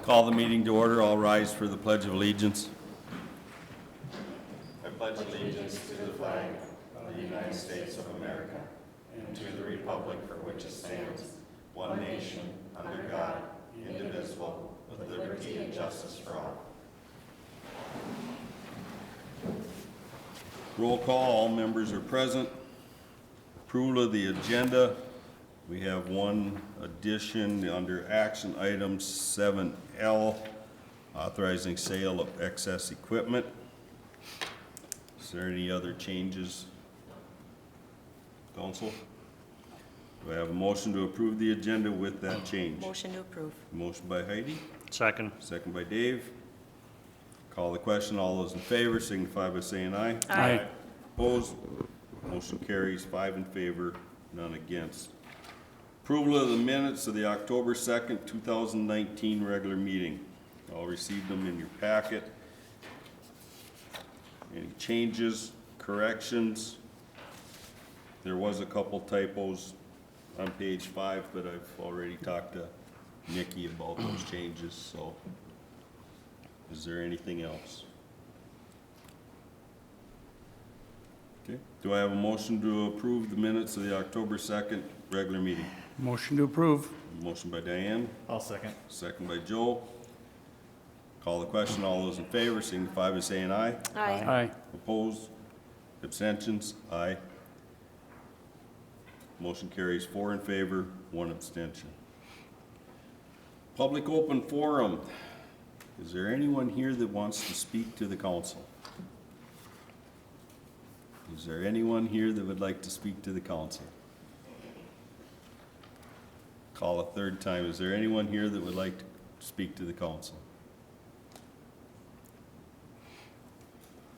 Call the meeting to order. All rise for the Pledge of Allegiance. I pledge allegiance to the flag of the United States of America and to the republic for which it stands, one nation, under God, indivisible, with liberty and justice for all. Roll call. All members are present. Approval of the agenda. We have one addition under action item 7L, authorizing sale of excess equipment. Is there any other changes, Council? Do I have a motion to approve the agenda with that change? Motion to approve. Motion by Heidi, Second. second by Dave. Call the question. All those in favor signify by saying aye. Aye. Opposed? Motion carries 5 in favor, none against. Approval of the minutes of the October 2nd, 2019 regular meeting. All received them in your packet. Any changes, corrections? There was a couple typos on page 5, but I've already talked to Nikki about those changes, so is there anything else? Okay, do I have a motion to approve the minutes of the October 2nd regular meeting? Motion to approve. Motion by Diane, I'll second. second by Joe. Call the question. All those in favor signify by saying aye. Aye. Opposed? Abstentions? Aye. Motion carries 4 in favor, 1 abstention. Public open forum. Is there anyone here that wants to speak to the council? Is there anyone here that would like to speak to the council? Call a third time. Is there anyone here that would like to speak to the council?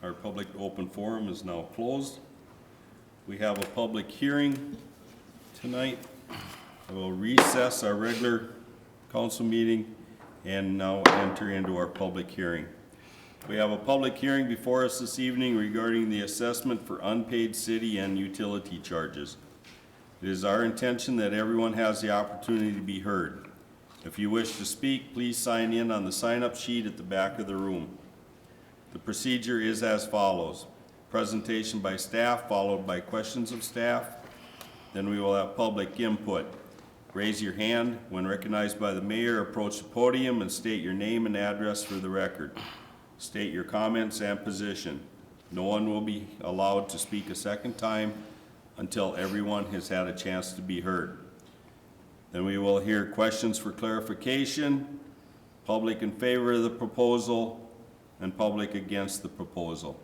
Our public open forum is now closed. We have a public hearing tonight. I will recess our regular council meeting and now enter into our public hearing. We have a public hearing before us this evening regarding the assessment for unpaid city and utility charges. It is our intention that everyone has the opportunity to be heard. If you wish to speak, please sign in on the sign-up sheet at the back of the room. The procedure is as follows: presentation by staff, followed by questions of staff. Then we will have public input. Raise your hand. When recognized by the mayor, approach the podium and state your name and address for the record. State your comments and position. No one will be allowed to speak a second time until everyone has had a chance to be heard. Then we will hear questions for clarification, public in favor of the proposal, and public against the proposal.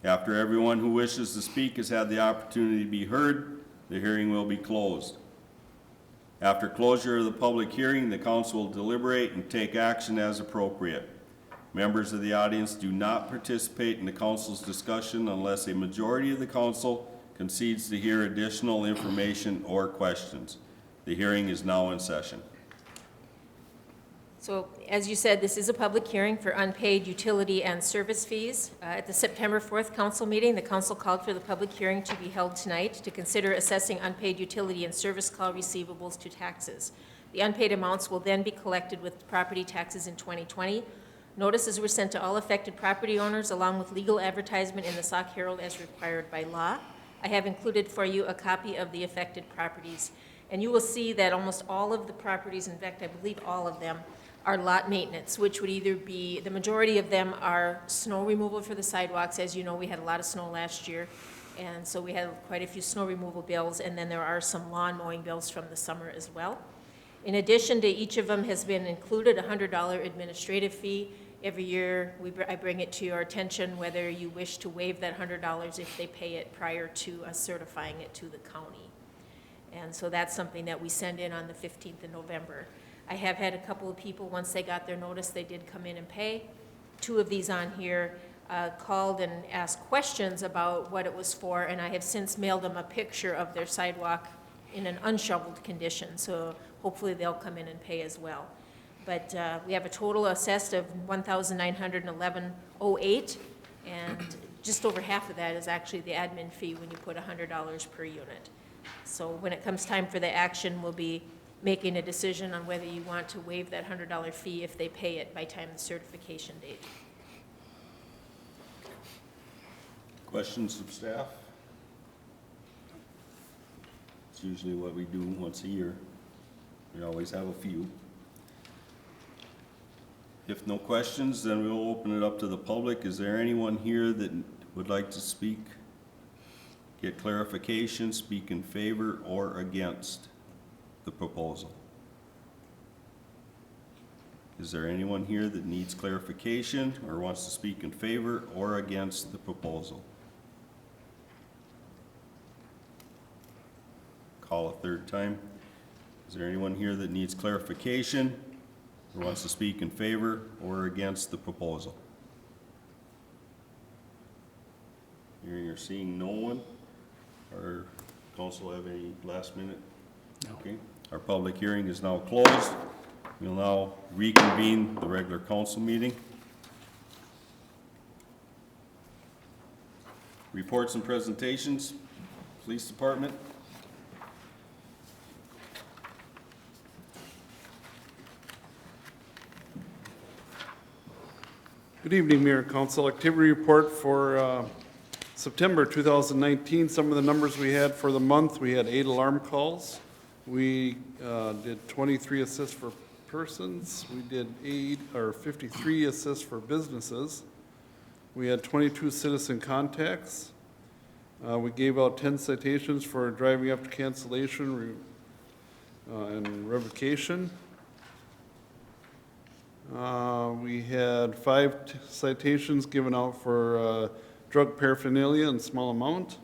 After everyone who wishes to speak has had the opportunity to be heard, the hearing will be closed. After closure of the public hearing, the council will deliberate and take action as appropriate. Members of the audience do not participate in the council's discussion unless a majority of the council concedes to hear additional information or questions. The hearing is now in session. So, as you said, this is a public hearing for unpaid utility and service fees. At the September 4th council meeting, the council called for the public hearing to be held tonight to consider assessing unpaid utility and service call receivables to taxes. The unpaid amounts will then be collected with property taxes in 2020. Notices were sent to all affected property owners along with legal advertisement in the Sauk Herald as required by law. I have included for you a copy of the affected properties. And you will see that almost all of the properties, in fact, I believe all of them, are lot maintenance, which would either be, the majority of them are snow removal for the sidewalks. As you know, we had a lot of snow last year, and so we had quite a few snow removal bills, and then there are some lawn mowing bills from the summer as well. In addition to each of them has been included a $100 administrative fee. Every year, I bring it to your attention whether you wish to waive that $100 if they pay it prior to us certifying it to the county. And so that's something that we send in on the 15th of November. I have had a couple of people, once they got their notice, they did come in and pay. 2 of these on here called and asked questions about what it was for, and I have since mailed them a picture of their sidewalk in an unshoveled condition, so hopefully they'll come in and pay as well. But we have a total assessed of $1,911.08, and just over half of that is actually the admin fee when you put $100 per unit. So when it comes time for the action, we'll be making a decision on whether you want to waive that $100 fee if they pay it by time of the certification date. Questions of staff? It's usually what we do once a year. We always have a few. If no questions, then we'll open it up to the public. Is there anyone here that would like to speak, get clarification, speak in favor or against the proposal? Is there anyone here that needs clarification or wants to speak in favor or against the proposal? Call a third time. Is there anyone here that needs clarification or wants to speak in favor or against the proposal? Hearing or seeing no one. Our council have any last minute? No. Okay. Our public hearing is now closed. We'll now reconvene the regular council meeting. Reports and presentations. Police Department. Good evening, Mayor and Council. Activity report for September 2019. Some of the numbers we had for the month: we had 8 alarm calls. We did 23 assists for persons. We did 53 assists for businesses. We had 22 citizen contacts. We gave out 10 citations for driving after cancellation and revocation. We had 5 citations given out for drug paraphernalia in small amount.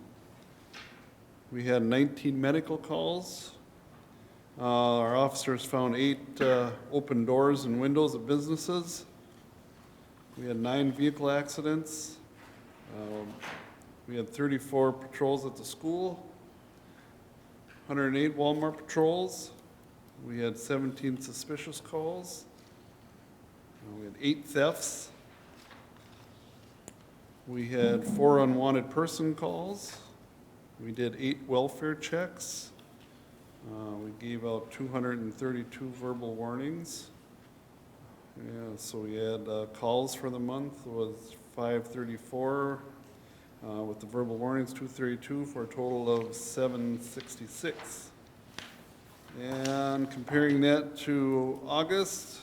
We had 19 medical calls. Our officers found 8 open doors and windows at businesses. We had 9 vehicle accidents. We had 34 patrols at the school, 108 Walmart patrols. We had 17 suspicious calls. We had 8 thefts. We had 4 unwanted person calls. We did 8 welfare checks. We gave out 232 verbal warnings. Yeah, so we had calls for the month was 534, with the verbal warnings 232 for a total of 766. And comparing that to August,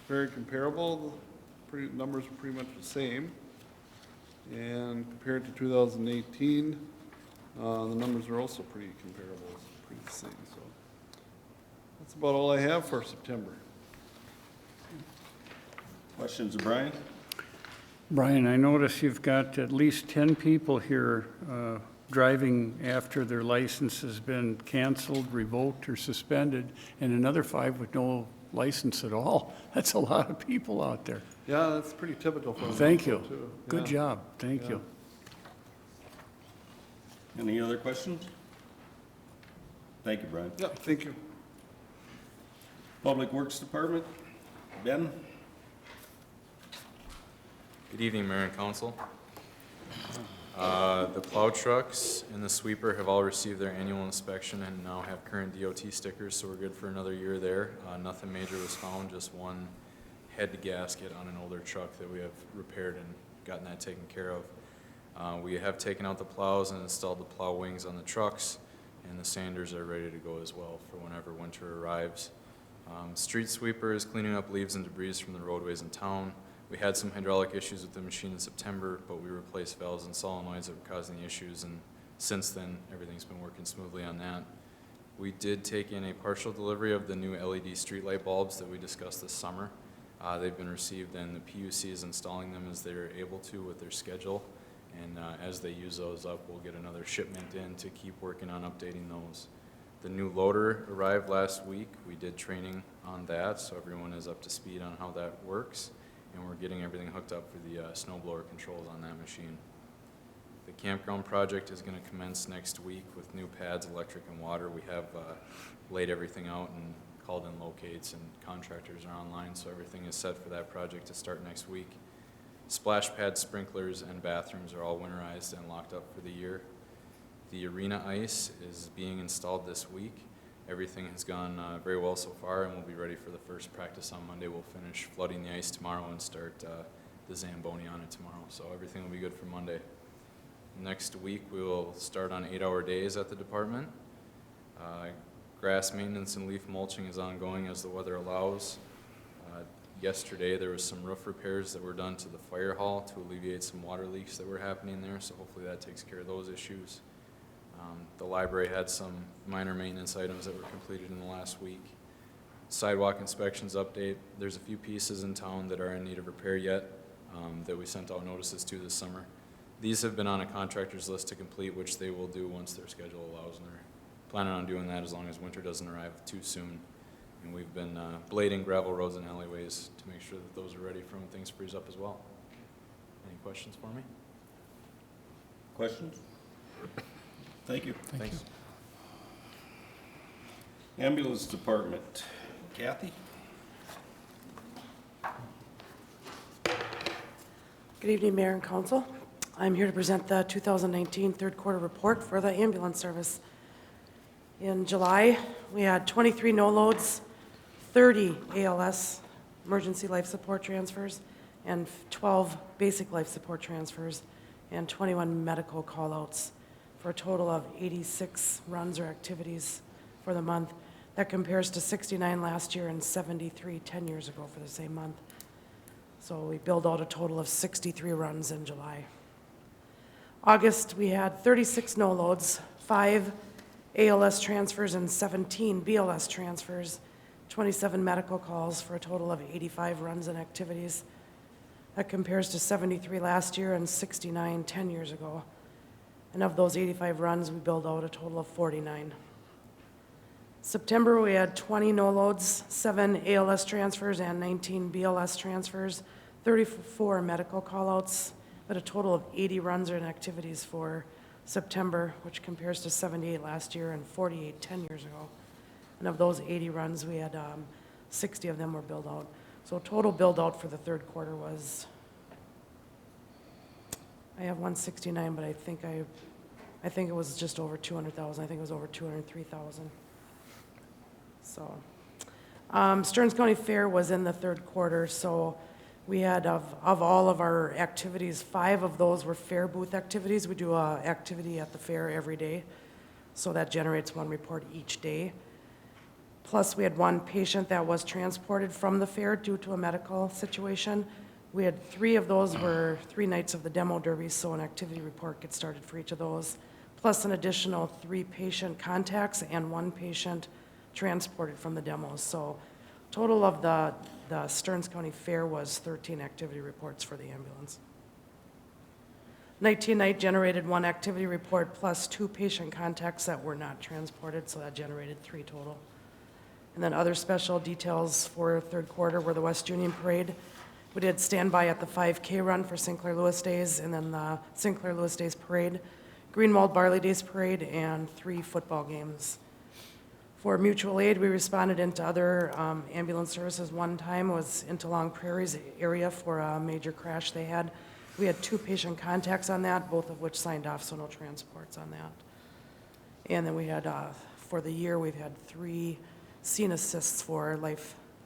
very comparable. Numbers are pretty much the same. And compared to 2018, the numbers are also pretty comparable, pretty the same. So that's about all I have for September. Questions of Brian? Brian, I notice you've got at least 10 people here driving after their license has been canceled, revoked, or suspended, and another 5 with no license at all. That's a lot of people out there. Yeah, that's pretty typical for them. Thank you. Too. Good Yeah. job. Thank Yeah. you. Any other questions? Thank you, Brian. Yeah, thank you. Public Works Department, Ben? Good evening, Mayor and Council. The plow trucks and the sweeper have all received their annual inspection and now have current DOT stickers, so we're good for another year there. Nothing major was found, just one head gasket on an older truck that we have repaired and gotten that taken care of. We have taken out the plows and installed the plow wings on the trucks, and the sanders are ready to go as well for whenever winter arrives. Street sweeper is cleaning up leaves and debris from the roadways in town. We had some hydraulic issues with the machine in September, but we replaced valves and solenoids that were causing the issues, and since then, everything's been working smoothly on that. We did take in a partial delivery of the new LED streetlight bulbs that we discussed this summer. They've been received, and the PUC is installing them as they're able to with their schedule, and as they use those up, we'll get another shipment in to keep working on updating those. The new loader arrived last week. We did training on that, so everyone is up to speed on how that works. And we're getting everything hooked up for the snow blower controls on that machine. The campground project is going to commence next week with new pads, electric, and water. We have laid everything out and called in locates, and contractors are online, so everything is set for that project to start next week. Splash pad sprinklers and bathrooms are all winterized and locked up for the year. The arena ice is being installed this week. Everything has gone very well so far, and we'll be ready for the first practice on Monday. We'll finish flooding the ice tomorrow and start the Zamboni on it tomorrow, so everything will be good for Monday. Next week, we will start on 8-hour days at the department. Grass maintenance and leaf mulching is ongoing as the weather allows. Yesterday, there was some roof repairs that were done to the fire hall to alleviate some water leaks that were happening there, so hopefully that takes care of those issues. The library had some minor maintenance items that were completed in the last week. Sidewalk inspections update. There's a few pieces in town that are in need of repair yet that we sent out notices to this summer. These have been on a contractor's list to complete, which they will do once their schedule allows, and they're planning on doing that as long as winter doesn't arrive too soon. And we've been blading gravel roads and alleyways to make sure that those are ready for when things freeze up as well. Any questions for me? Questions? Thank you. Thanks. Ambulance Department. Kathy? Good evening, Mayor and Council. I'm here to present the 2019 third quarter report for the ambulance service. In July, we had 23 no-loads, 30 ALS, emergency life support transfers, and 12 basic life support transfers, and 21 medical call-outs, for a total of 86 runs or activities for the month. That compares to 69 last year and 73 10 years ago for the same month. So we billed out a total of 63 runs in July. August, we had 36 no-loads, 5 ALS transfers and 17 BLS transfers, 27 medical calls for a total of 85 runs and activities. That compares to 73 last year and 69 10 years ago. And of those 85 runs, we billed out a total of 49. September, we had 20 no-loads, 7 ALS transfers and 19 BLS transfers, 34 medical call-outs, but a total of 80 runs and activities for September, which compares to 78 last year and 48 10 years ago. And of those 80 runs, we had 60 of them were billed out. So total billed out for the third quarter was, I have 169, but I think it was just over 200,000. I think it was over 203,000. So, Stearns County Fair was in the third quarter, so we had, of all of our activities, 5 of those were fair booth activities. We do a activity at the fair every day, so that generates 1 report each day. Plus, we had 1 patient that was transported from the fair due to a medical situation. We had 3 of those were 3 nights of the demo derby, so an activity report gets started for each of those, plus an additional 3 patient contacts and 1 patient transported from the demos. So total of the Stearns County Fair was 13 activity reports for the ambulance. 19 night generated 1 activity report plus 2 patient contacts that were not transported, so that generated 3 total. And then other special details for third quarter were the West Union Parade. We did standby at the 5K run for Sinclair Lewis Days, and then the Sinclair Lewis Days Parade, Greenwald Barley Days Parade, and 3 football games. For mutual aid, we responded into other ambulance services. One time was into Long Prairie's area for a major crash they had. We had 2 patient contacts on that, both of which signed off, so no transports on that. And then we had, for the year, we've had 3 scene assists for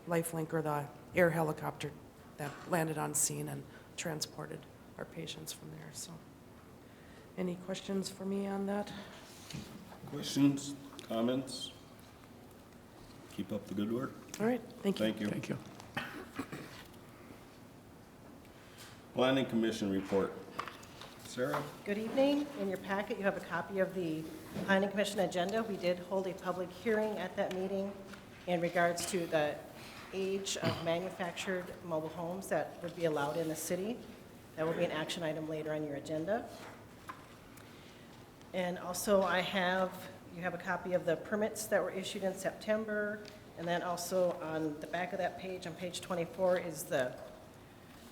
Lifelink, or the air helicopter that landed on scene and transported our patients from there. So, any questions for me on that? Questions, comments? Keep up the good work. All right, thank you. Thank you. Thank you. Planning Commission report. Sarah? Good evening. In your packet, you have a copy of the Planning Commission agenda. We did hold a public hearing at that meeting in regards to the age of manufactured mobile homes that would be allowed in the city. That will be an action item later on your agenda. And also you have a copy of the permits that were issued in September. And then also on the back of that page, on page 24, is the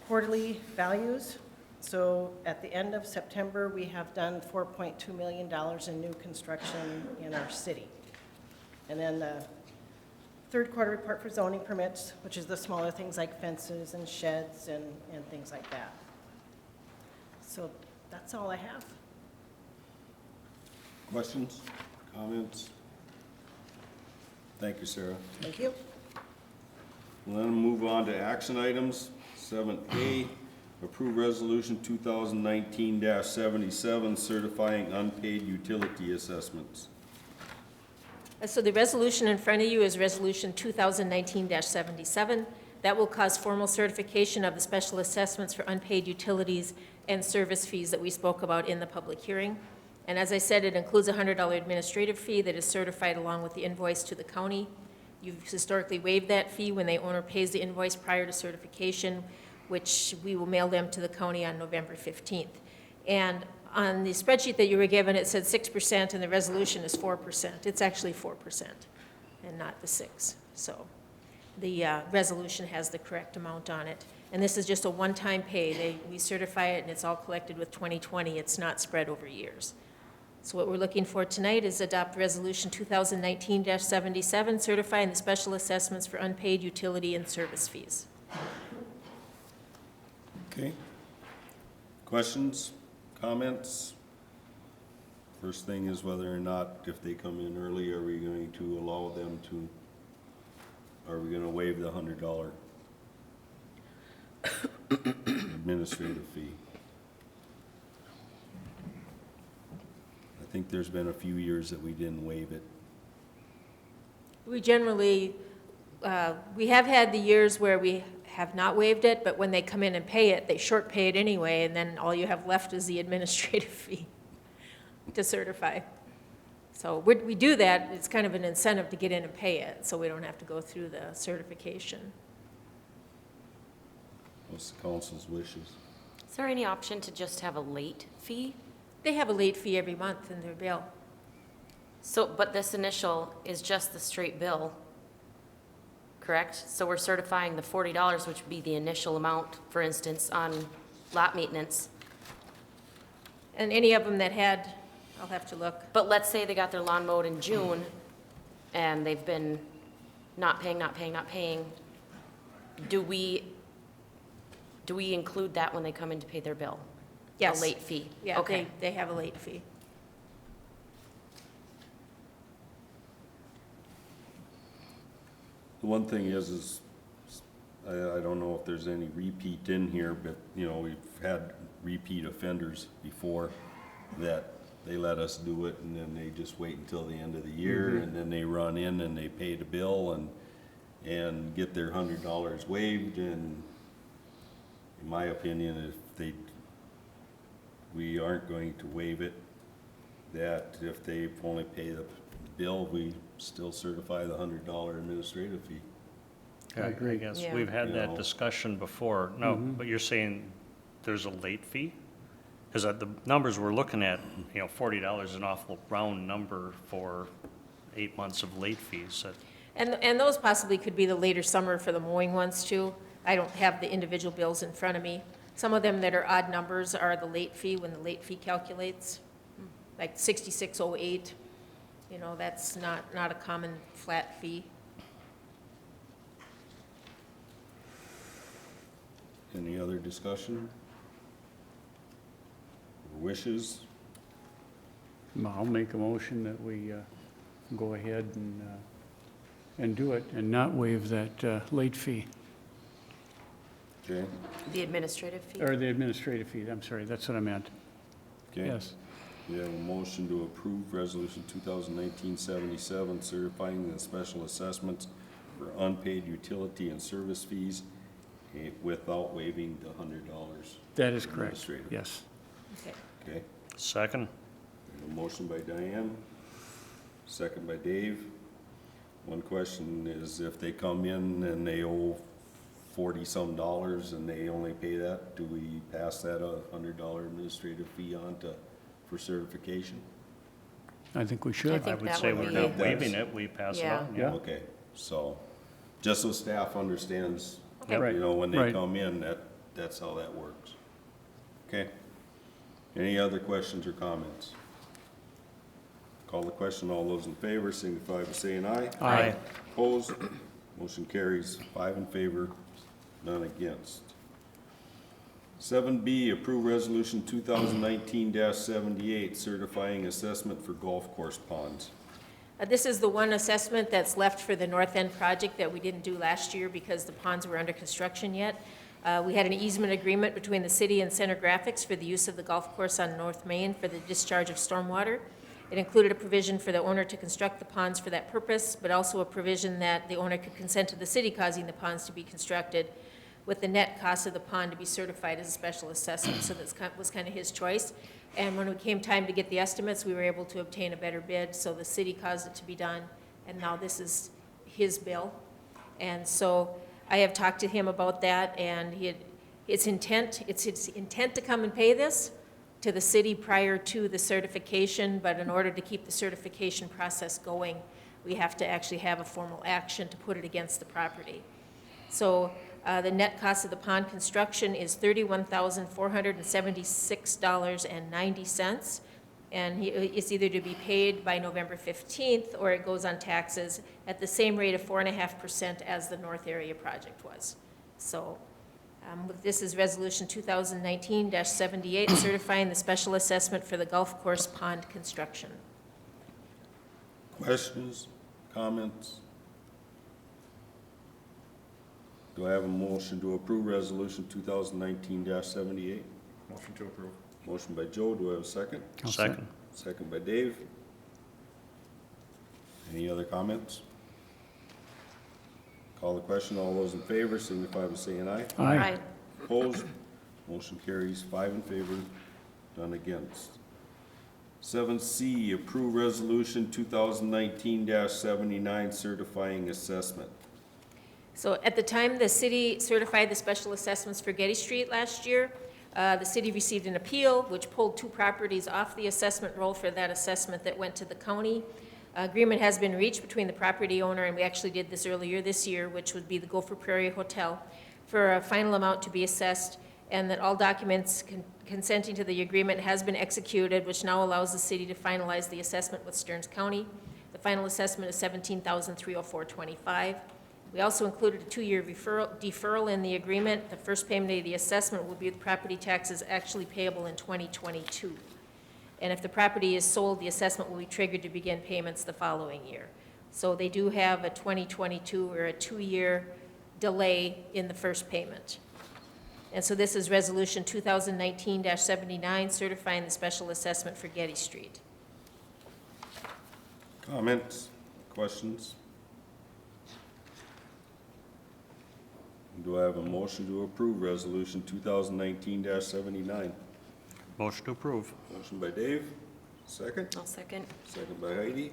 quarterly values. So at the end of September, we have done $4.2 million in new construction in our city. And then the third quarter report for zoning permits, which is the smaller things like fences and sheds and things like that. So that's all I have. Questions, comments? Thank you, Sarah. Thank you. We'll then move on to action items. 7A, approve resolution 2019-77 certifying unpaid utility assessments. So the resolution in front of you is Resolution 2019-77. That will cause formal certification of the special assessments for unpaid utilities and service fees that we spoke about in the public hearing. And as I said, it includes a $100 administrative fee that is certified along with the invoice to the county. You've historically waived that fee when the owner pays the invoice prior to certification, which we will mail them to the county on November 15th. And on the spreadsheet that you were given, it said 6%, and the resolution is 4%. It's actually 4% and not the 6. So the resolution has the correct amount on it. And this is just a one-time pay. We certify it, and it's all collected with 2020. It's not spread over years. So what we're looking for tonight is adopt Resolution 2019-77, certifying the special assessments for unpaid utility and service fees. Okay. Questions, comments? First thing is whether or not, if they come in early, are we going to allow them to, are we gonna waive the $100 administrative fee? I think there's been a few years that we didn't waive it. We generally, we have had the years where we have not waived it, but when they come in and pay it, they short pay it anyway, and then all you have left is the administrative fee to certify. So we do that, it's kind of an incentive to get in and pay it, so we don't have to go through the certification. What's the council's wishes? Is there any option to just have a late fee? They have a late fee every month in their bill. So, but this initial is just the straight bill, correct? So we're certifying the $40, which would be the initial amount, for instance, on lot maintenance. And any of them that had, I'll have to look. But let's say they got their lawn mowed in June, and they've been not paying. Do we include that when they come in to pay their bill? Yes. A late fee? Yeah, Okay. they have a late fee. The one thing is I don't know if there's any repeat in here, but, you know, we've had repeat offenders before that they let us do it, and then they just wait until the end of the year, and then they run in and they pay the bill and get their $100 waived, and in my opinion, we aren't going to waive it, that if they only pay the bill, we still certify the $100 administrative fee. I agree. I guess Yeah. we've had You that know. discussion before. No, but you're saying there's a late fee? Because the numbers we're looking at, you know, $40 is an awful round number for 8 months of late fees. And those possibly could be the later summer for the mowing ones too. I don't have the individual bills in front of me. Some of them that are odd numbers are the late fee, when the late fee calculates, like 6608. You know, that's not a common flat fee. Any other discussion? Wishes? I'll make a motion that we go ahead and do it and not waive that late fee, Okay, The administrative fee? or the administrative fee, I'm sorry, that's what I meant. okay. Yes. We have a motion to approve resolution 2019-77 certifying the special assessments for unpaid utility and service fees without waiving the $100. That is correct, Administrative. yes. Okay. Okay, Second? we have a motion by Diane, second by Dave. One question is, if they come in and they owe $40-some and they only pay that, do we pass that $100 administrative fee on for certification? I think we I should. I think would that say would we're be- not waiving it, we pass it Yeah. on. Yeah. Okay, so, just so staff understands, Okay. Right. you know, when they Right. come in, that's how that works. Okay? Any other questions or comments? Call the question, all those in favor signify by saying aye. Aye. Opposed? Motion carries 5 in favor, none against. 7B, approve resolution 2019-78 certifying assessment for golf course ponds. This is the one assessment that's left for the North End project that we didn't do last year because the ponds were under construction yet. We had an easement agreement between the city and Center Graphics for the use of the golf course on North Main for the discharge of stormwater. It included a provision for the owner to construct the ponds for that purpose, but also a provision that the owner could consent to the city causing the ponds to be constructed, with the net cost of the pond to be certified as a special assessment. So that was kind of his choice. And when it came time to get the estimates, we were able to obtain a better bid, so the city caused it to be done, and now this is his bill. And so I have talked to him about that, and it's his intent to come and pay this to the city prior to the certification, but in order to keep the certification process going, we have to actually have a formal action to put it against the property. So the net cost of the pond construction is $31,476.90, and it's either to be paid by November 15th or it goes on taxes at the same rate of 4.5% as the North Area project was. So this is Resolution 2019-78, certifying the special assessment for the golf course pond construction. Questions, comments? Do I have a motion to approve Resolution 2019-78? Motion to approve. Motion by Joe, do I have a second? Second. Second by Dave. Any other comments? Call the question, all those in favor signify by saying aye. Aye. Opposed? Motion carries 5 in favor, none against. 7C, approve Resolution 2019-79, certifying assessment. So at the time the city certified the special assessments for Getty Street last year, the city received an appeal which pulled 2 properties off the assessment roll for that assessment that went to the county. Agreement has been reached between the property owner, and we actually did this earlier this year, which would be the Gopher Prairie Hotel, for a final amount to be assessed, and that all documents consenting to the agreement has been executed, which now allows the city to finalize the assessment with Stearns County. The final assessment is $17,304.25. We also included a 2-year deferral in the agreement. The first payment of the assessment will be with property taxes actually payable in 2022. And if the property is sold, the assessment will be triggered to begin payments the following year. So they do have a 2022 or a 2-year delay in the first payment. And so this is Resolution 2019-79, certifying the special assessment for Getty Street. Comments, questions? Do I have a motion to approve Resolution 2019-79? Motion to approve. Motion by Dave, second. I'll second. Second by Heidi.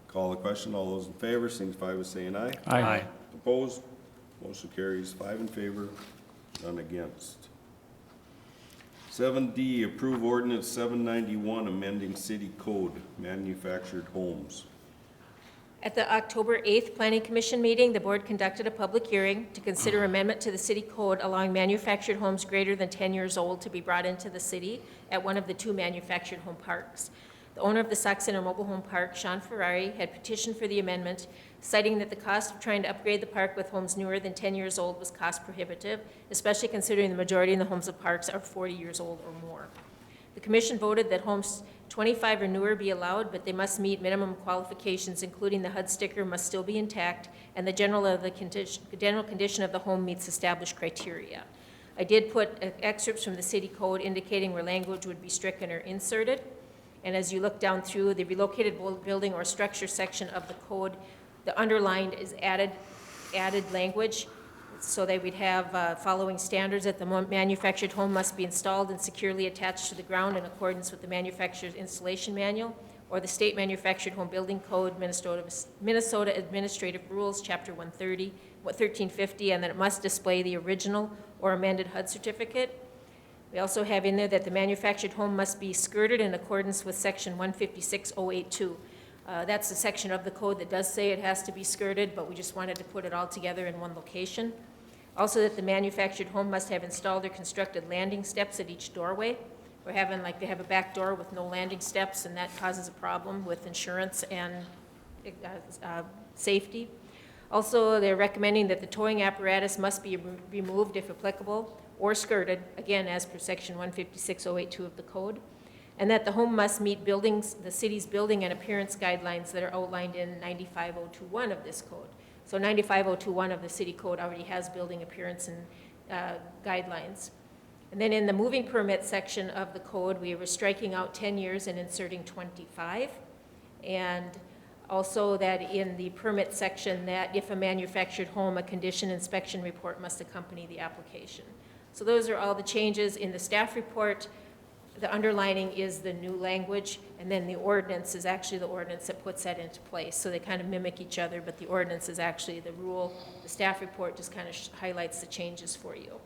Call the question, all those in favor signify by saying aye. Aye. Opposed? Motion carries 5 in favor, none against. 7D, approve ordinance 791, amending city code, manufactured homes. At the October 8th Planning Commission meeting, the board conducted a public hearing to consider amendment to the city code allowing manufactured homes greater than 10 years old to be brought into the city at one of the 2 manufactured home parks. The owner of the Sauk Center Mobile Home Park, Sean Ferrari, had petitioned for the amendment, citing that the cost of trying to upgrade the park with homes newer than 10 years old was cost prohibitive, especially considering the majority of the homes of parks are 40 years old or more. The commission voted that homes 25 or newer be allowed, but they must meet minimum qualifications, including the HUD sticker must still be intact, and the general condition of the home meets established criteria. I did put excerpts from the city code indicating where language would be stricken or inserted. And as you look down through the relocated building or structure section of the code, the underlined is added language, so that we'd have following standards that the manufactured home must be installed and securely attached to the ground in accordance with the manufacturer's installation manual, or the state manufactured home building code, Minnesota Administrative Rules, Chapter 1350, and that it must display the original or amended HUD certificate. We also have in there that the manufactured home must be skirted in accordance with Section 156082. That's the section of the code that does say it has to be skirted, but we just wanted to put it all together in one location. Also, that the manufactured home must have installed or constructed landing steps at each doorway. We're having, like, they have a back door with no landing steps, and that causes a problem with insurance and safety. Also, they're recommending that the towing apparatus must be removed if applicable, or skirted, again, as per Section 156082 of the code. and that the home must meet buildings, the city's building and appearance guidelines that are outlined in 95021 of this code. So 95021 of the city code already has building appearance and guidelines. And then in the moving permit section of the code, we were striking out 10 years and inserting 25. And also that in the permit section, that if a manufactured home, a condition inspection report must accompany the application. So those are all the changes in the staff report. The underlining is the new language, and then the ordinance is actually the ordinance that puts that into place. So they kind of mimic each other, but the ordinance is actually the rule. The staff report just kind of highlights the changes for you.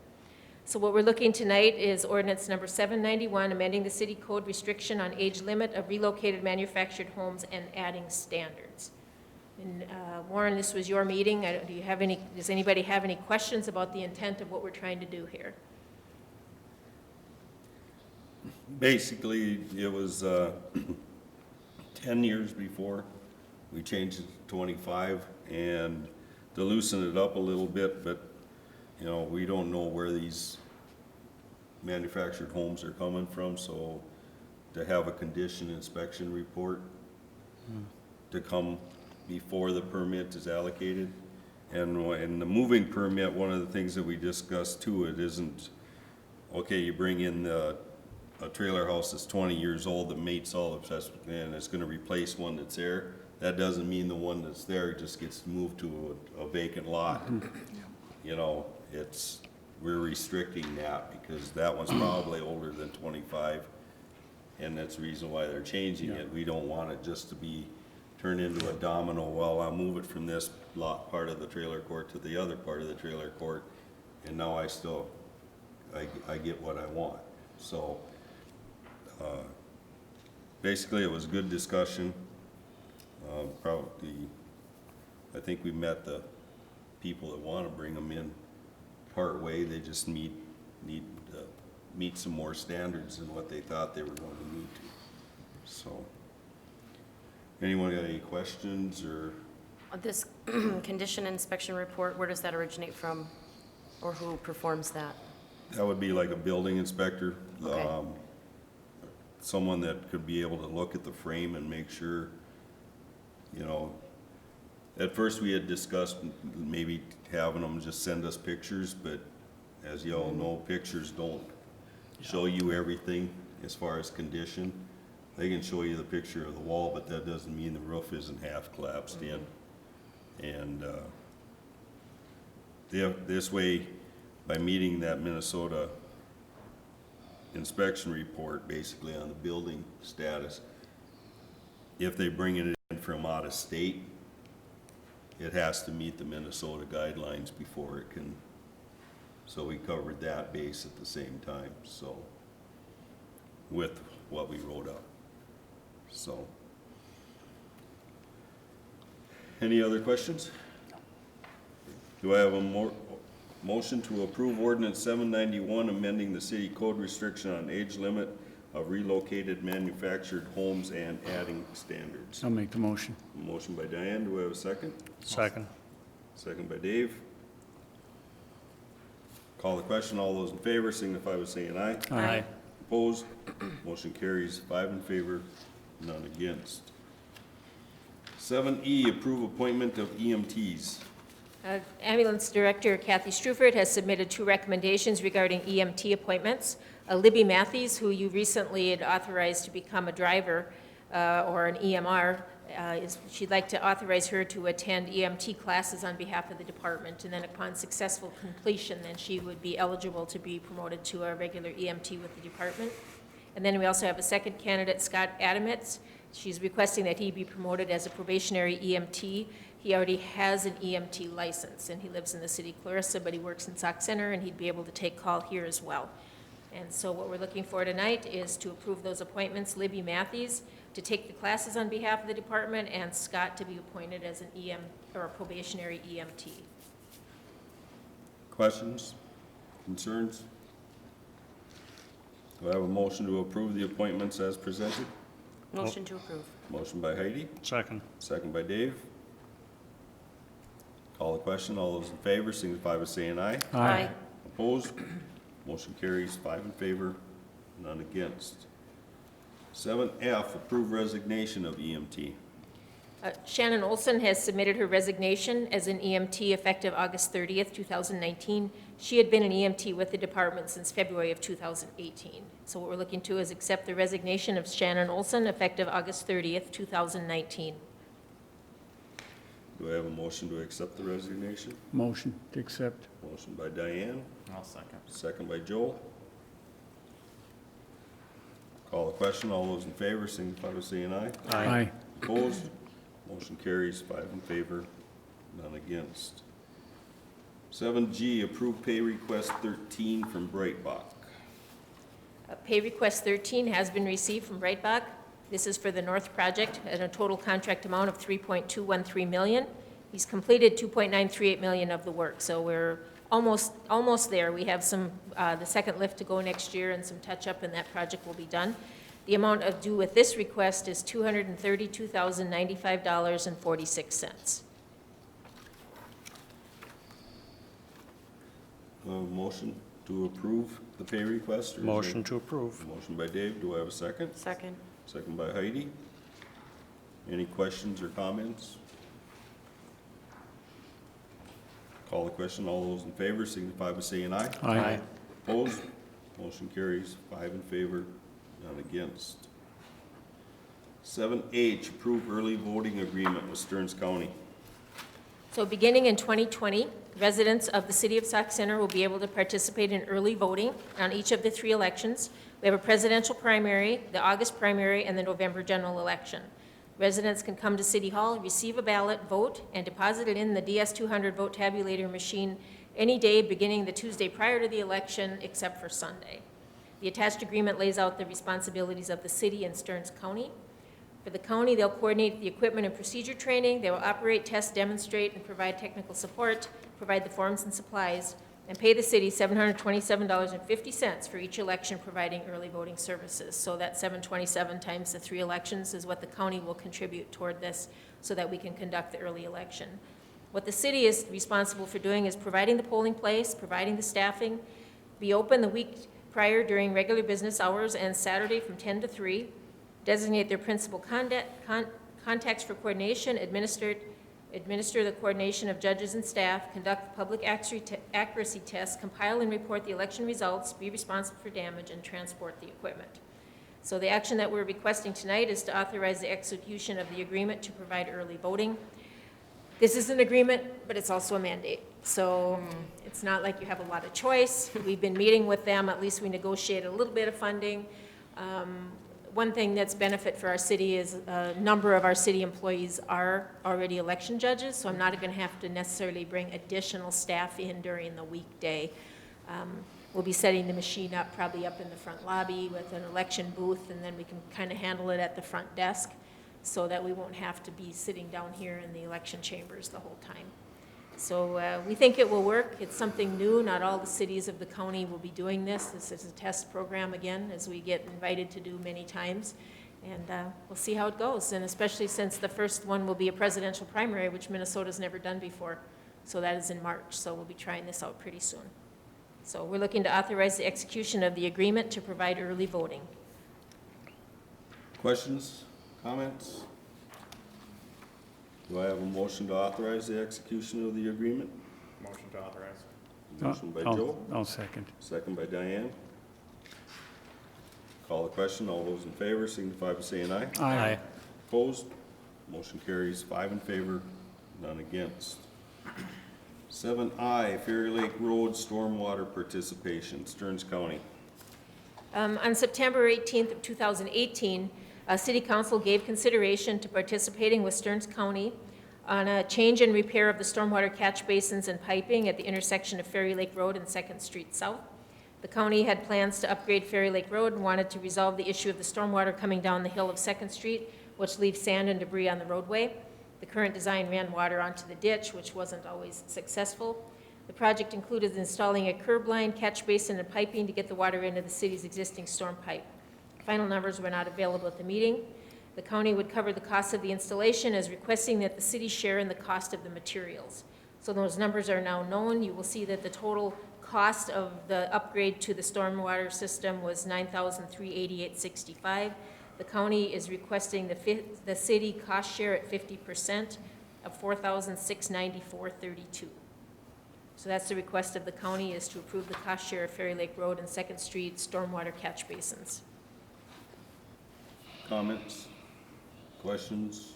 So what we're looking tonight is ordinance number 791, amending the city code restriction on age limit of relocated manufactured homes and adding standards. And Warren, this was your meeting. Does anybody have any questions about the intent of what we're trying to do here? Basically, it was 10 years before. We changed it to 25, and to loosen it up a little bit, but, you know, we don't know where these manufactured homes are coming from, so to have a condition inspection report to come before the permit is allocated. And in the moving permit, one of the things that we discussed too, it isn't, okay, you bring in a trailer house that's 20 years old that meets all the tests, and it's gonna replace one that's there. That doesn't mean the one that's there just gets moved to a vacant lot. You know, we're restricting that because that one's probably older than 25, and that's the reason why they're changing it. We don't want it just to be turned into a domino. Well, I'll move it from this lot part of the trailer court to the other part of the trailer court, and now I get what I want. So basically, it was a good discussion. Probably, I think we met the people that want to bring them in part way. They just need to meet some more standards than what they thought they were going to need to. So, anyone got any questions or? This condition inspection report, where does that originate from, or who performs that? That would be like a building inspector. Okay. Someone that could be able to look at the frame and make sure, you know, at first we had discussed maybe having them just send us pictures, but as you all know, pictures don't show you everything as far as condition. They can show you the picture of the wall, but that doesn't mean the roof isn't half collapsed in. And this way, by meeting that Minnesota inspection report, basically on the building status, if they bring it in from out of state, it has to meet the Minnesota guidelines before it can, so we covered that base at the same time, so, with what we wrote up, so. Any other questions? Do I have a motion to approve ordinance 791, amending the city code restriction on age limit of relocated manufactured homes and adding standards? I'll make the motion. Motion by Diane, do we have a second? Second. Second by Dave. Call the question, all those in favor signify by saying aye. Aye. Opposed? Motion carries 5 in favor, none against. 7E, approve appointment of EMTs. Ambulance Director Kathy Strufert has submitted 2 recommendations regarding EMT appointments. Libby Matthews, who you recently had authorized to become a driver or an EMR, she'd like to authorize her to attend EMT classes on behalf of the department, and then upon successful completion, then she would be eligible to be promoted to a regular EMT with the department. And then we also have a second candidate, Scott Adamitz. She's requesting that he be promoted as a probationary EMT. He already has an EMT license, and he lives in the city of Clarissa, but he works in Sauk Center, and he'd be able to take call here as well. And so what we're looking for tonight is to approve those appointments. Libby Matthews to take the classes on behalf of the department, and Scott to be appointed as an or a probationary EMT. Questions? Concerns? Do I have a motion to approve the appointments as presented? Motion to approve. Motion by Heidi, Second. second by Dave. Call the question, all those in favor signify by saying aye. Aye. Opposed? Motion carries 5 in favor, none against. 7F, approve resignation of EMT. Shannon Olson has submitted her resignation as an EMT effective August 30th, 2019. She had been an EMT with the department since February of 2018. So what we're looking to is accept the resignation of Shannon Olson effective August 30th, 2019. Do I have a motion to accept the resignation? Motion to accept. Motion by Diane, I'll second. second by Joel. Call the question. All those in favor signify by saying aye. Aye. Opposed? Motion carries 5 in favor, none against. 7G, approve pay request 13 from Breitbach. Pay request 13 has been received from Breitbach. This is for the North Project at a total contract amount of $3.213 million. He's completed $2.938 million of the work, so we're almost there. We have some, the second lift to go next year and some touch-up, and that project will be done. The amount of due with this request is $232,095.46. Motion to approve the pay request? or is Motion to approve. there- Motion by Dave. Do I have a second? Second. Second by Heidi. Any questions or comments? Call the question. All those in favor signify by saying aye. Aye. Opposed? Motion carries 5 in favor, none against. 7H, approve early voting agreement with Stearns County. So beginning in 2020, residents of the city of Sauk Center will be able to participate in early voting on each of the 3 elections. We have a presidential primary, the August primary, and the November general election. Residents can come to City Hall, receive a ballot, vote, and deposit it in the DS200 vote tabulator machine any day beginning the Tuesday prior to the election, except for Sunday. The attached agreement lays out the responsibilities of the city and Stearns County. For the county, they'll coordinate the equipment and procedure training, they will operate, test, demonstrate, and provide technical support, provide the forms and supplies, and pay the city $727.50 for each election providing early voting services. So that $727 times the 3 elections is what the county will contribute toward this so that we can conduct the early election. What the city is responsible for doing is providing the polling place, providing the staffing, be open the week prior during regular business hours and Saturday from 10 to 3, designate their principal contacts for coordination, administer the coordination of judges and staff, conduct public accuracy tests, compile and report the election results, be responsible for damage, and transport the equipment. So the action that we're requesting tonight is to authorize the execution of the agreement to provide early voting. This is an agreement, but it's also a mandate. So it's not like you have a lot of choice. We've been meeting with them, at least we negotiated a little bit of funding. One thing that's benefit for our city is a number of our city employees are already election judges, so I'm not going to have to necessarily bring additional staff in during the weekday. We'll be setting the machine up, probably up in the front lobby with an election booth, and then we can kind of handle it at the front desk so that we won't have to be sitting down here in the election chambers the whole time. So we think it will work. It's something new. Not all the cities of the county will be doing this. This is a test program again, as we get invited to do many times. And we'll see how it goes. And especially since the first one will be a presidential primary, which Minnesota's never done before. So that is in March. So we'll be trying this out pretty soon. So we're looking to authorize the execution of the agreement to provide early voting. Questions, comments? Do I have a motion to authorize the execution of the agreement? Motion to authorize. Motion by I'll- Joe, I'll second. second by Diane. Call the question. All those in favor signify by saying aye. Aye. Opposed? Motion carries 5 in favor, none against. 7I, Ferry Lake Road Stormwater Participation, Stearns County. On September 18th of 2018, City Council gave consideration to participating with Stearns County on a change and repair of the stormwater catch basins and piping at the intersection of Ferry Lake Road and 2nd Street South. The county had plans to upgrade Ferry Lake Road and wanted to resolve the issue of the stormwater coming down the hill of 2nd Street, which leaves sand and debris on the roadway. The current design ran water onto the ditch, which wasn't always successful. The project included installing a curb line, catch basin, and piping to get the water into the city's existing storm pipe. Final numbers were not available at the meeting. The county would cover the cost of the installation as requesting that the city share in the cost of the materials. So those numbers are now known. You will see that the total cost of the upgrade to the stormwater system was $9,388.65. The county is requesting the city cost share at 50% of $4,694.32. So that's the request of the county, is to approve the cost share of Ferry Lake Road and Second Street stormwater catch basins. Comments? Questions?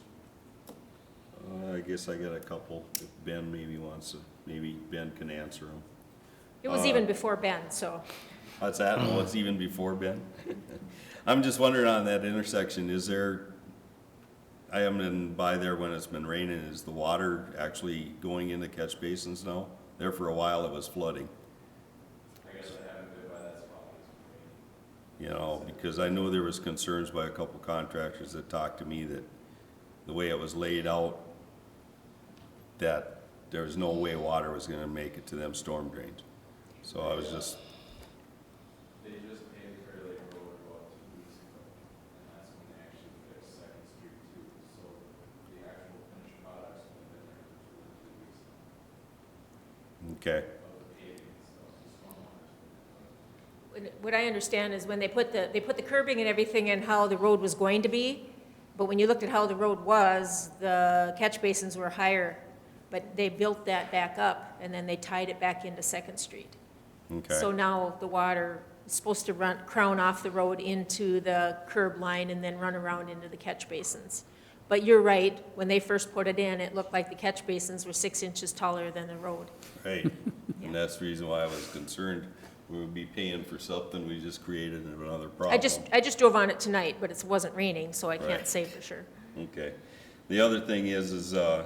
I guess I got a couple. If Ben maybe wants to, maybe Ben can answer them. It was even before Ben, so. What's that? Oh, it's even before Ben? I'm just wondering on that intersection, is there, I haven't been by there when it's been raining, is the water actually going into catch basins now? There for a while it was flooding. I guess I haven't been by that spot. You know, because I know there was concerns by a couple contractors that talked to me that the way it was laid out, that there was no way water was gonna make it to them storm drains. So I was just, They just paved Fair Lake Road about 2 weeks ago, and that's when they actually fixed Second Street too. So the actual finished products have been there for 2 or 3 weeks now. okay, Of the paving and stuff, the stormwater's been there. What I understand is when they put the curbing and everything in how the road was going to be, but when you looked at how the road was, the catch basins were higher, but they built that back up, and then they tied it back into Second Street. okay. So now the water is supposed to crown off the road into the curb line and then run around into the catch basins. But you're right, when they first put it in, it looked like the catch basins were 6 inches taller than the road. Right, Yeah. and that's the reason why I was concerned. We would be paying for something, we just created another problem. I just drove on it tonight, but it wasn't raining, so I Right. can't say for sure. Okay. The other thing is the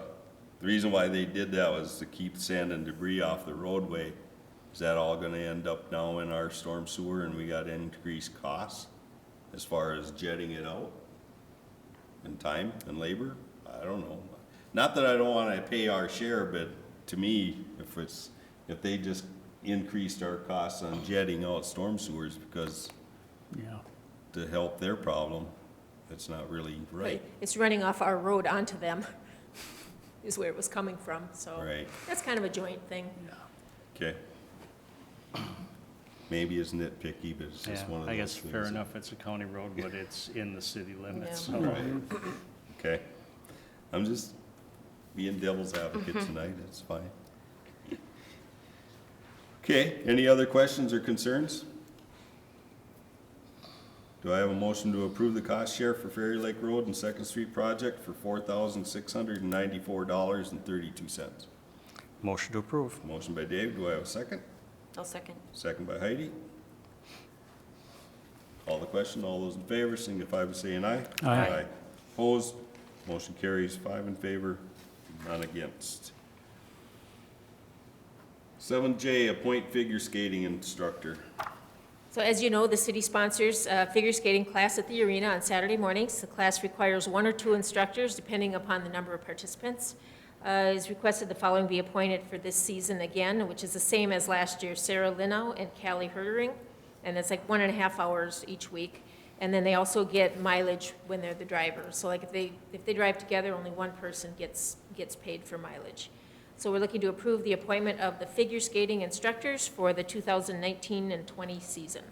reason why they did that was to keep sand and debris off the roadway. Is that all gonna end up now in our storm sewer and we got increased costs as far as jetting it out? And time and labor? I don't know. Not that I don't wanna pay our share, but to me, if they just increased our costs on jetting out storm sewers because Yeah. to help their problem, it's not really right. It's running off our road onto them, is where it was coming from, so. Right. That's kind of a joint thing. Okay. Maybe it's nitpicky, but it's just one of Yeah, those I guess things. fair enough, it's a county road, but it's in the city limits, Yeah. so. Right. Okay. I'm just being devil's advocate tonight, it's fine. Okay, any other questions or concerns? Do I have a motion to approve the cost share for Ferry Lake Road and Second Street project for $4,694.32? Motion to approve. Motion by Dave, do I have a second? I'll second. Second by Heidi. Call the question, all those in favor signify by saying aye. Aye. Opposed, motion carries 5 in favor, none against. 7J, appoint figure skating instructor. So as you know, the city sponsors a figure skating class at the arena on Saturday mornings. The class requires 1 or 2 instructors, depending upon the number of participants. It is requested the following be appointed for this season again, which is the same as last year: Sarah Linow and Callie Herdering, and it's like 1.5 hours each week. And then they also get mileage when they're the driver. So like if they drive together, only one person gets paid for mileage. So we're looking to approve the appointment of the figure skating instructors for the 2019 and 20 season.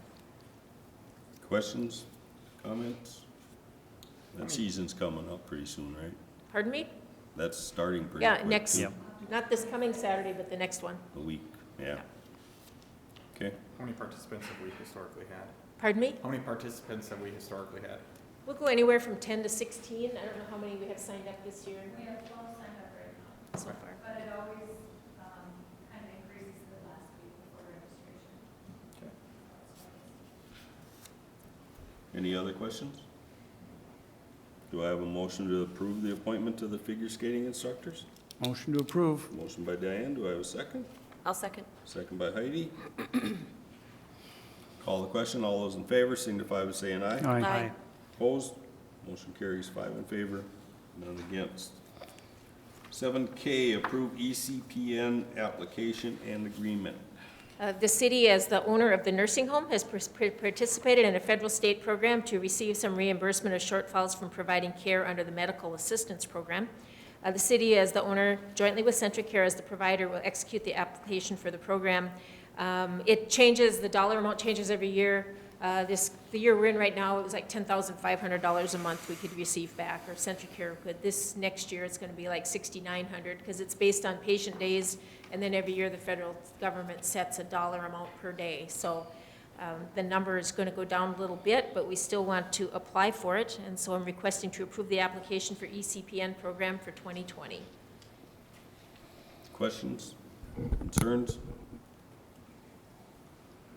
Questions, comments? That season's coming up pretty soon, right? Pardon me? That's starting pretty Yeah, quick. next, Yep. not this coming Saturday, but the next one. A week, yeah. Okay, How many participants have we historically had? Pardon me? How many participants have we historically had? We'll go anywhere from 10 to 16. I don't know how many we have signed up this year We have 12 signed up right now, so far. but it always kind of increases the last week before registration. any other questions? Do I have a motion to approve the appointment to the figure skating instructors? Motion to approve. Motion by Diane, do I have a second? I'll second. Second by Heidi. Call the question, all those in favor signify by saying aye. Aye. Opposed? Motion carries 5 in favor, none against. 7K, approve ECPN application and agreement. The city, as the owner of the nursing home, has participated in a federal state program to receive some reimbursement of shortfalls from providing care under the medical assistance program. The city, as the owner, jointly with Centricare as the provider, will execute the application for the program. It changes, the dollar amount changes every year. The year we're in right now, it was like $10,500 a month we could receive back, or CenturyCare could. This next year, it's going to be like $6,900, because it's based on patient days, and then every year the federal government sets a dollar amount per day. So the number is going to go down a little bit, but we still want to apply for it, and so I'm requesting to approve the application for ECPN program for 2020. Questions, concerns?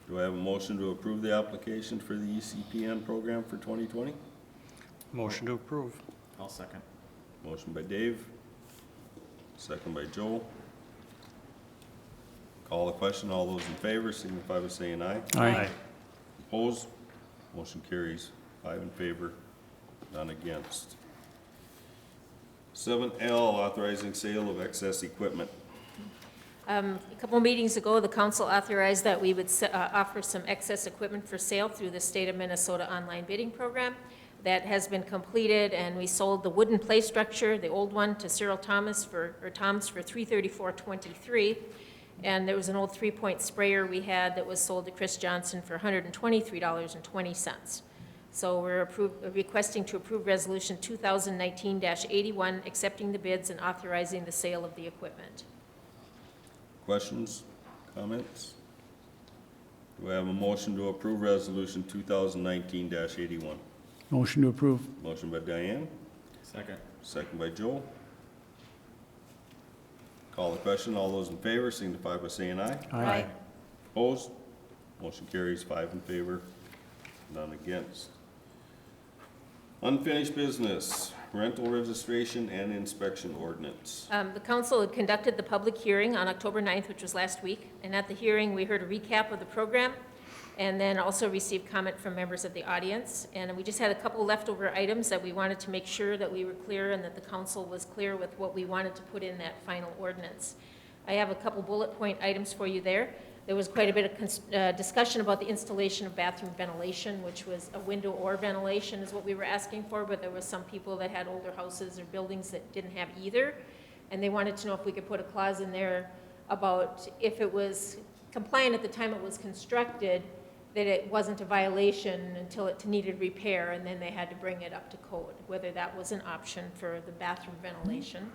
Do I have a motion to approve the application for the ECPN program for 2020? Motion to approve. I'll second. Motion by Dave, second by Joe. Call the question. All those in favor signify by saying aye. Aye. Opposed? Motion carries. 5 in favor, none against. 7L, authorizing sale of excess equipment. A couple meetings ago, the council authorized that we would offer some excess equipment for sale through the state of Minnesota online bidding program. That has been completed, and we sold the wooden play structure, the old one, to Cyril Thomas for $334.23. And there was an old 3-point sprayer we had that was sold to Chris Johnson for $123.20. So we're requesting to approve Resolution 2019-81, accepting the bids and authorizing the sale of the equipment. Questions, comments? Do I have a motion to approve Resolution 2019-81? Motion to approve. Motion by Diane, Second. second by Joe. Call the question. All those in favor signify by saying aye. Aye. Opposed? Motion carries. 5 in favor, none against. Unfinished business, rental registration and inspection ordinance. The council had conducted the public hearing on October 9th, which was last week, and at the hearing, we heard a recap of the program, and then also received comment from members of the audience. And we just had a couple leftover items that we wanted to make sure that we were clear and that the council was clear with what we wanted to put in that final ordinance. I have a couple bullet point items for you there. There was quite a bit of discussion about the installation of bathroom ventilation, which was a window or ventilation is what we were asking for, but there was some people that had older houses or buildings that didn't have either. And they wanted to know if we could put a clause in there about if it was compliant at the time it was constructed, that it wasn't a violation until it needed repair, and then they had to bring it up to code, whether that was an option for the bathroom ventilation.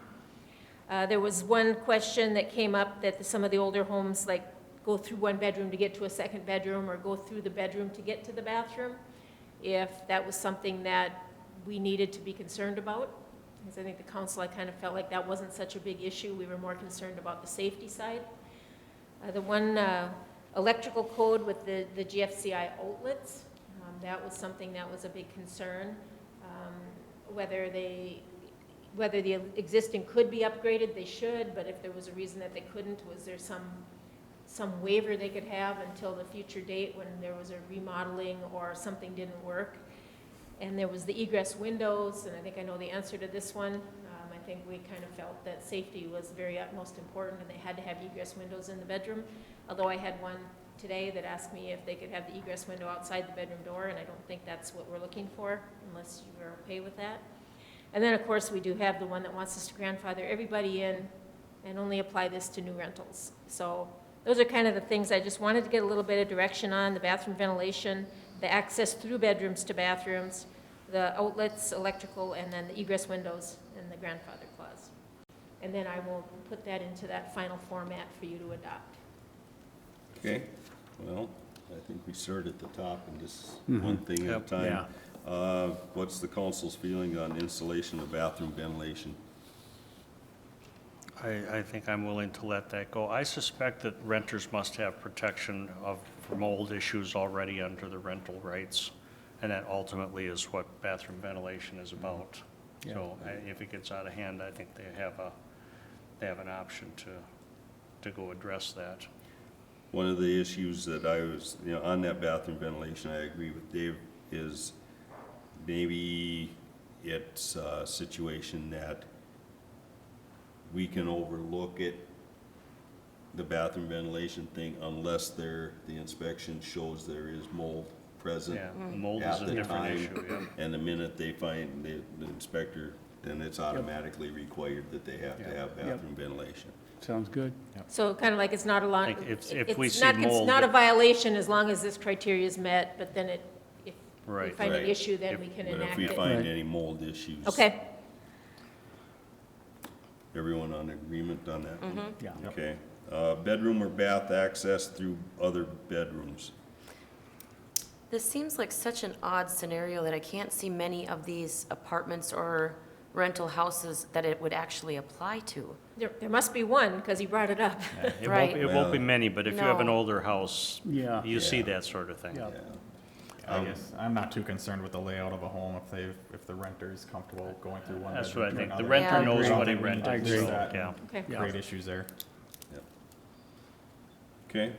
There was one question that came up that some of the older homes, like, go through one bedroom to get to a second bedroom, or go through the bedroom to get to the bathroom, if that was something that we needed to be concerned about. Because I think the council, I kind of felt like that wasn't such a big issue. We were more concerned about the safety side. The one electrical code with the GFCI outlets, that was something that was a big concern. Whether the existing could be upgraded, they should, but if there was a reason that they couldn't, was there some waiver they could have until the future date when there was a remodeling or something didn't work? And there was the egress windows, and I think I know the answer to this one. I think we kind of felt that safety was very utmost important, and they had to have egress windows in the bedroom. Although I had one today that asked me if they could have the egress window outside the bedroom door, and I don't think that's what we're looking for, unless you are okay with that. And then, of course, we do have the one that wants us to grandfather everybody in and only apply this to new rentals. So those are kind of the things I just wanted to get a little bit of direction on: the bathroom ventilation, the access through bedrooms to bathrooms, the outlets, electrical, and then the egress windows and the grandfather clause. And then I will put that into that final format for you to adopt. Okay, well, I think we start at the top and just one thing at a Yep. time. What's the council's feeling on installation of bathroom ventilation? I think I'm willing to let that go. I suspect that renters must have protection for mold issues already under the rental rights, and that ultimately is what bathroom ventilation is about. So if it gets out of hand, I think they have an option to go address that. One of the issues that I was, on that bathroom ventilation, I agree with Dave, is maybe it's a situation that we can overlook it, the bathroom ventilation thing, unless the inspection shows there is mold present. Yeah, mold is at a the different time, issue, yeah. And the minute they find, the inspector then it's automatically required that they have to Yep. have Yep. bathroom ventilation. Sounds good. So kind of like it's not a lot, Like if it's we see not, it's mold not a that- violation as long as this criteria is met, but then if we Right. find an Right. issue, then we can But if enact we it. find Right. any mold issues. Okay, Everyone on agreement on that one? Yeah. Okay. Bedroom or bath access through other bedrooms. This seems like such an odd scenario that I can't see many of these apartments or rental houses that it would actually apply to. there must be one, because he brought it up. It Right. won't, it won't be Well- many, but if you have an No. older house, Yeah. you see Yeah. that sort of thing. Yeah. I guess, I'm not too concerned with the layout of a home if the renter is comfortable going through one bedroom That's what I to think. The another. renter Yeah. knows I don't what he think we need to rented, do so, that yeah. and Okay. Create issues there. Okay.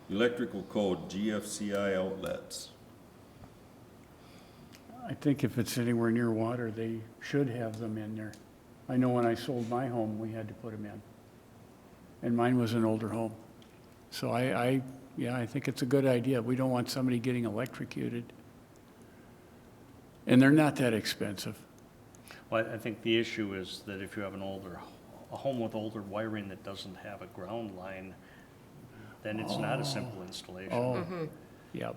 Electrical code, GFCI outlets. I think if it's anywhere near water, they should have them in there. I know when I sold my home, we had to put them in. And mine was an older home. So yeah, I think it's a good idea. We don't want somebody getting electrocuted. And they're not that expensive. Well, I think the issue is that if you have a home with older wiring that doesn't have a ground line, then it's not a simple installation. Oh, yep.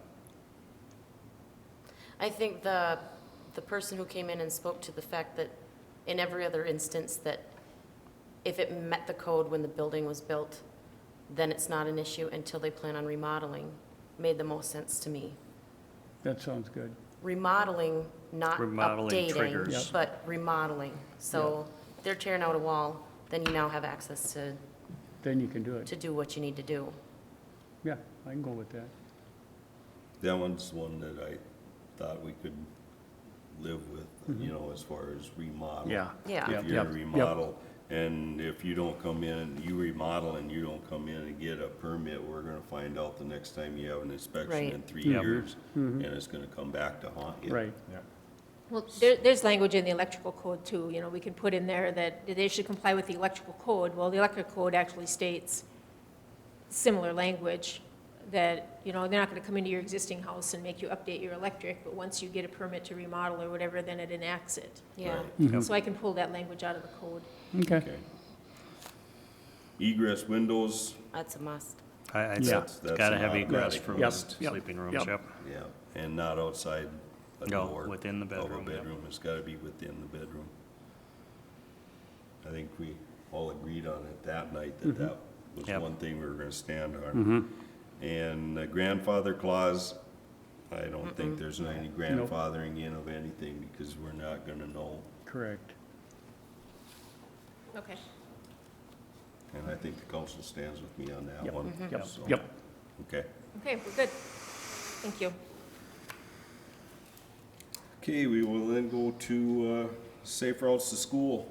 I think the person who came in and spoke to the fact that in every other instance that if it met the code when the building was built, then it's not an issue until they plan on remodeling, made the most sense to me. That sounds good. Remodeling, not Remodeling updating, triggers. Yep. but remodeling. So if they're tearing out a wall, then you now have access Then you can do it. to do what you need to do. Yeah, I can go with that. That one's one that I thought we could live with, you know, as far as remodel. Yeah. Yeah. If you're Yep, a yep. remodel, and if you don't come in, you remodel and you don't come in and get a permit, we're gonna find out the next time you have an inspection Right. in 3 Yep. years, and it's gonna come back to haunt you. Right. Well, there's language in the electrical code too, you know, we can put in there that they should comply with the electrical code. Well, the electrical code actually states similar language that, you know, they're not gonna come into your existing house and make you update your electric, but once you get a permit to remodel or whatever, then it enacts it. Yeah. Right. So I can pull that language out of the code. Okay. Okay. Egress windows, That's a must. I'd Yeah. say That's gotta have an egress automatic from one. Yep, the yep, sleeping rooms, yep. yep. yeah, and not outside a No, door. within the Of bedroom, a yeah. bedroom, it's gotta be within the bedroom. I think we all agreed on it that night, that that was Yep. one thing we were gonna stand on. And the grandfather clause, I don't think there's any grandfathering in of anything, because we're not gonna know. Correct. Okay. And I think the council stands with me on that Yep. one. Yep, so, yep. Okay. Okay, we're good. Thank you. Okay, we will then go to, safe routes to school.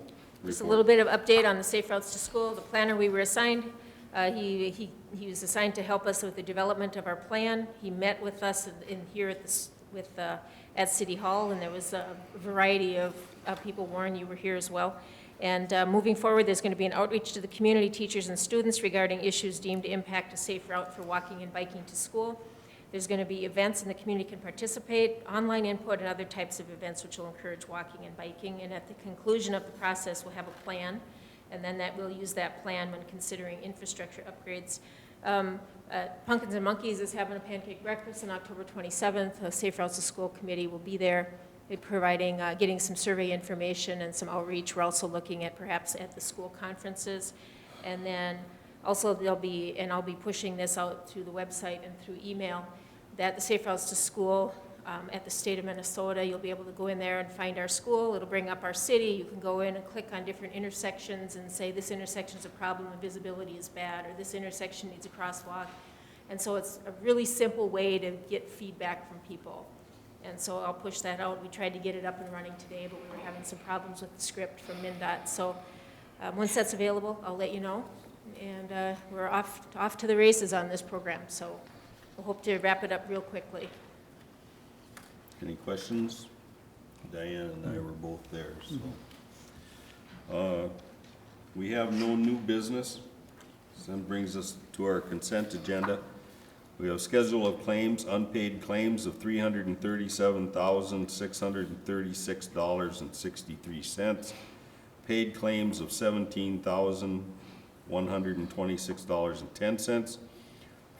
Just a report. little bit of update on the Safe Routes to School. The planner we were assigned, he was assigned to help us with the development of our plan. He met with us in here at City Hall, and there was a variety of people. Warren, you were here as well. And moving forward, there's going to be an outreach to the community, teachers, and students regarding issues deemed to impact a safe route for walking and biking to school. There's going to be events and the community can participate, online input, and other types of events which will encourage walking and biking. And at the conclusion of the process, we'll have a plan, and then we'll use that plan when considering infrastructure upgrades. Pumpkins and Monkeys is having a pancake breakfast on October 27th. The Safe Routes to School Committee will be there, providing, getting some survey information and some outreach. We're also looking at perhaps at the school conferences. And then also I'll be pushing this out through the website and through email, that the Safe Routes to School at the state of Minnesota, you'll be able to go in there and find our school. It'll bring up our city. You can go in and click on different intersections and say, this intersection's a problem, the visibility is bad, or this intersection needs a crosswalk. And so it's a really simple way to get feedback from people. And so I'll push that out. We tried to get it up and running today, but we were having some problems with the script from MnDOT. So once that's available, I'll let you know. And we're off to the races on this program, so we'll hope to wrap it up real quickly. Any questions? Diane and I were both there, so. We have no new business. So that brings us to our consent agenda. We have schedule of claims, unpaid claims of $337,636.63. Paid claims of $17,126.10,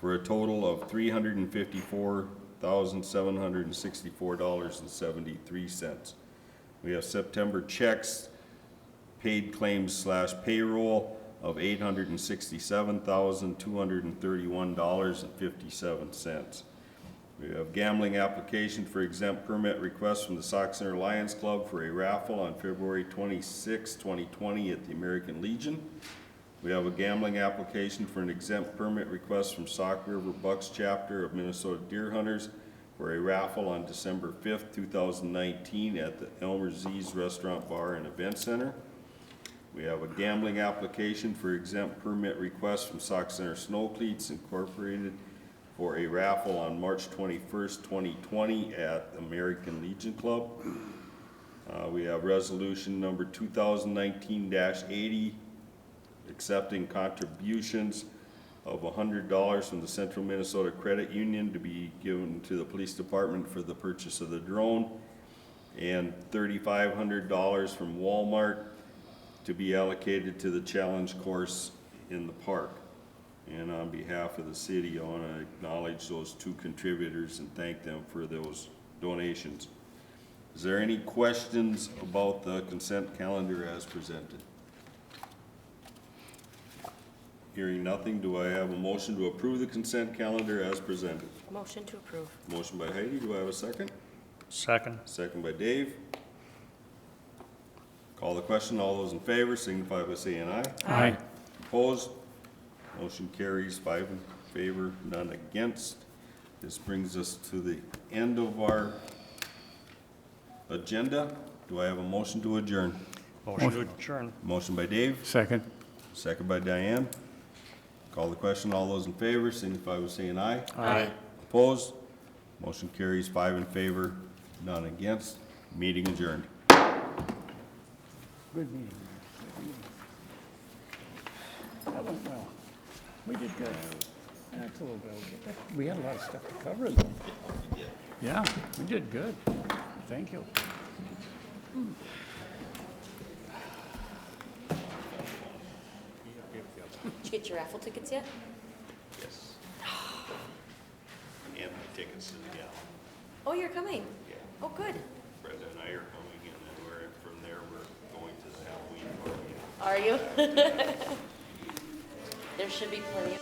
for a total of $354,764.73. We have September checks, paid claims / payroll of $867,231.57. We have gambling application for exempt permit request from the Sauk Center Lions Club for a raffle on February 26, 2020 at the American Legion. We have a gambling application for an exempt permit request from Sauk River Bucks chapter of Minnesota Deer Hunters for a raffle on December 5th, 2019 at the Elmer Z's Restaurant Bar and Event Center. We have a gambling application for exempt permit request from Sauk Center Snow Cleats Incorporated for a raffle on March 21st, 2020 at American Legion Club. We have resolution number 2019-80, accepting contributions of $100 from the Central Minnesota Credit Union to be given to the police department for the purchase of the drone, and $3,500 from Walmart to be allocated to the challenge course in the park. And on behalf of the city, I want to acknowledge those two contributors and thank them for those donations. Is there any questions about the consent calendar as presented? Hearing nothing, do I have a motion to approve the consent calendar as presented? Motion to approve. Motion by Heidi, do I have a second? Second. Second by Dave. Call the question, all those in favor signify by saying aye. Aye. Opposed? Motion carries 5 in favor, none against. This brings us to the end of our agenda. Do I have a motion to adjourn? Motion to adjourn. Motion by Dave, Second. second by Diane. Call the question, all those in favor signify by saying aye. Aye. Opposed? Motion carries 5 in favor, none against. Meeting adjourned. Good meeting. That went well. We did good. That's a little bit, we had a lot of stuff to cover though. Yeah, we did good. Thank you. Did you get your raffle tickets yet? Yes. And my tickets to the gala. Oh, you're coming? Yeah. Oh, good. Brenda and I are coming, and then from there, we're going to the Halloween party. Are you? There should be plenty of